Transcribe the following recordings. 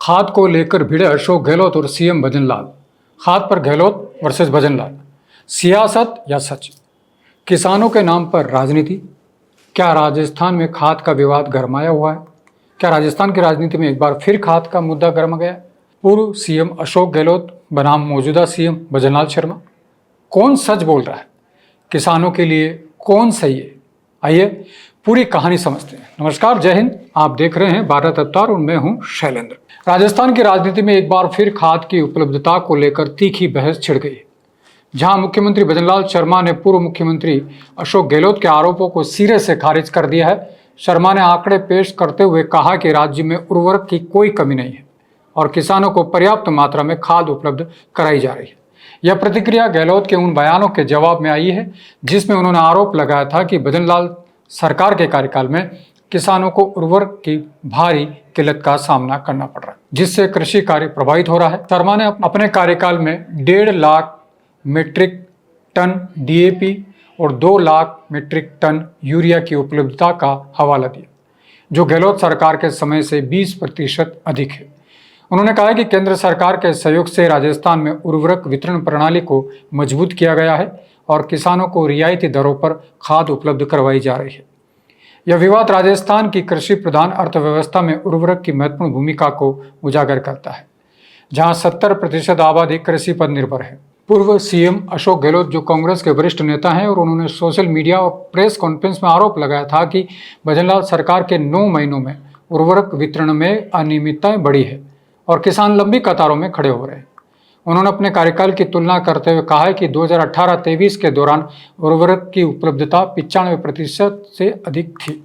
खाद को लेकर भिड़े अशोक गहलोत और सीएम भजनलाल। खाद पर गहलोत वर्सेस भजनलाल। सियासत या सच? किसानों के नाम पर राजनीति। क्या राजस्थान में खाद का विवाद गरमाया हुआ है? क्या राजस्थान की राजनीति में एक बार फिर खाद का मुद्दा गर्म गया? पूर्व सीएम अशोक गहलोत बनाम मौजूदा सीएम भजनलाल शर्मा, कौन सच बोल रहा है? किसानों के लिए कौन सही है? आइए पूरी कहानी समझते हैं। नमस्कार, जय हिंद। आप देख रहे हैं भारत अवतार और मैं हूं शैलेंद्र। राजस्थान की राजनीति में एक बार फिर खाद की उपलब्धता को लेकर तीखी बहस छिड़ गई है। जहां मुख्यमंत्री भजनलाल शर्मा ने पूर्व मुख्यमंत्री अशोक गहलोत के आरोपों को सिरे से खारिज कर दिया है। शर्मा ने आंकड़े पेश करते हुए कहा कि राज्य में उर्वरक की कोई कमी नहीं है और किसानों को पर्याप्त मात्रा में खाद उपलब्ध कराई जा रही है। यह प्रतिक्रिया गहलोत के उन बयानों के जवाब में आई है जिसमें उन्होंने आरोप लगाया था कि भजनलाल सरकार के कार्यकाल में किसानों को उर्वरक की भारी किल्लत का सामना करना पड़ रहा है, जिससे कृषि कार्य प्रभावित हो रहा है। शर्मा ने अपने कार्यकाल में 1.5 लाख मीट्रिक टन डीएपी और 2 लाख मीट्रिक टन यूरिया की उपलब्धता का हवाला दिया, जो गहलोत सरकार के समय से 20% अधिक है। उन्होंने कहा कि केंद्र सरकार के सहयोग से राजस्थान में उर्वरक वितरण प्रणाली को मजबूत किया गया है और किसानों को रियायती दरों पर खाद उपलब्ध करवाई जा रही है। यह विवाद राजस्थान की कृषि प्रधान अर्थव्यवस्था में उर्वरक की महत्वपूर्ण भूमिका को उजागर करता है, जहां 70% आबादी कृषि पर निर्भर है। पूर्व सीएम अशोक गहलोत, जो कांग्रेस के वरिष्ठ नेता हैं, और उन्होंने सोशल मीडिया और प्रेस कॉन्फ्रेंस में आरोप लगाया था कि भजनलाल सरकार के 9 महीनों में उर्वरक वितरण में अनियमितताएं बढ़ी है और किसान लंबी कतारों में खड़े हो रहे हैं। उन्होंने अपने कार्यकाल की तुलना करते हुए कहा है कि 2018-23 के दौरान उर्वरक की उपलब्धता 95% से अधिक थी,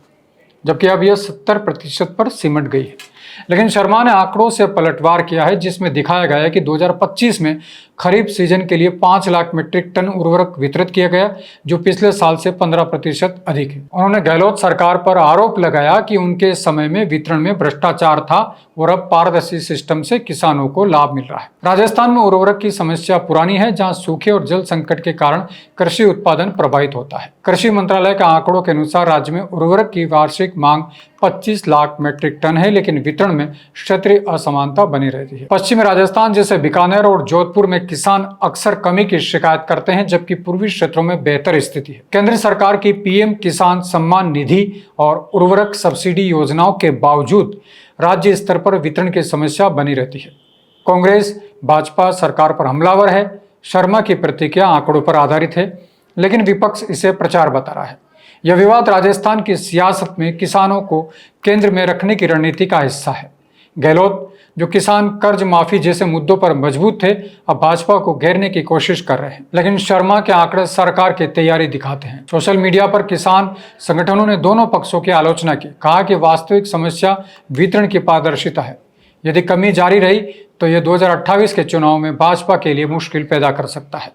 जबकि अब यह 70% पर सिमट गई है। लेकिन शर्मा ने आंकड़ों से पलटवार किया है, जिसमें दिखाया गया है कि 2025 में खरीफ सीजन के लिए 5 लाख मीट्रिक टन उर्वरक वितरित किया गया, जो पिछले साल से 15% अधिक है। उन्होंने गहलोत सरकार पर आरोप लगाया कि उनके समय में वितरण में भ्रष्टाचार था और अब पारदर्शी सिस्टम से किसानों को लाभ मिल रहा है। राजस्थान में उर्वरक की समस्या पुरानी है, जहां सूखे और जल संकट के कारण कृषि उत्पादन प्रभावित होता है। कृषि मंत्रालय के आंकड़ों के अनुसार राज्य में उर्वरक की वार्षिक मांग 25 लाख मीट्रिक टन है, लेकिन वितरण में क्षेत्रीय असमानता बनी रहती है। पश्चिमी राजस्थान जैसे बीकानेर और जोधपुर में किसान अक्सर कमी की शिकायत करते हैं, जबकि पूर्वी क्षेत्रों में बेहतर स्थिति है। केंद्र सरकार की पीएम किसान सम्मान निधि और उर्वरक सब्सिडी योजनाओं के बावजूद राज्य स्तर पर वितरण की समस्या बनी रहती है। कांग्रेस भाजपा सरकार पर हमलावर है। शर्मा की प्रतिक्रिया आंकड़ों पर आधारित है, लेकिन विपक्ष इसे प्रचार बता रहा है। यह विवाद राजस्थान की सियासत में किसानों को केंद्र में रखने की रणनीति का हिस्सा है। गहलोत, जो किसान कर्ज माफी जैसे मुद्दों पर मजबूत थे, अब भाजपा को घेरने की कोशिश कर रहे हैं। लेकिन शर्मा के आंकड़े सरकार की तैयारी दिखाते हैं। सोशल मीडिया पर किसान संगठनों ने दोनों पक्षों की आलोचना की, कहा कि वास्तविक समस्या वितरण की पारदर्शिता है। यदि कमी जारी रही तो यह 2028 के चुनाव में भाजपा के लिए मुश्किल पैदा कर सकता है,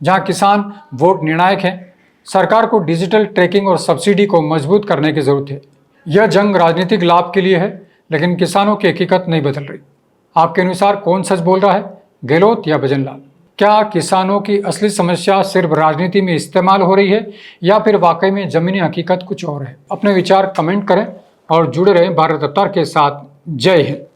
जहां किसान वोट निर्णायक है। सरकार को डिजिटल ट्रैकिंग और सब्सिडी को मजबूत करने की जरूरत है। यह जंग राजनीतिक लाभ के लिए है, लेकिन किसानों की हकीकत नहीं बदल रही। आपके अनुसार कौन सच बोल रहा है, गहलोत या भजनलाल? क्या किसानों की असली समस्या सिर्फ राजनीति में इस्तेमाल हो रही है या फिर वाकई में जमीनी हकीकत कुछ और है? अपने विचार कमेंट करें और जुड़े रहें भारत अवतार के साथ। जय हिंद।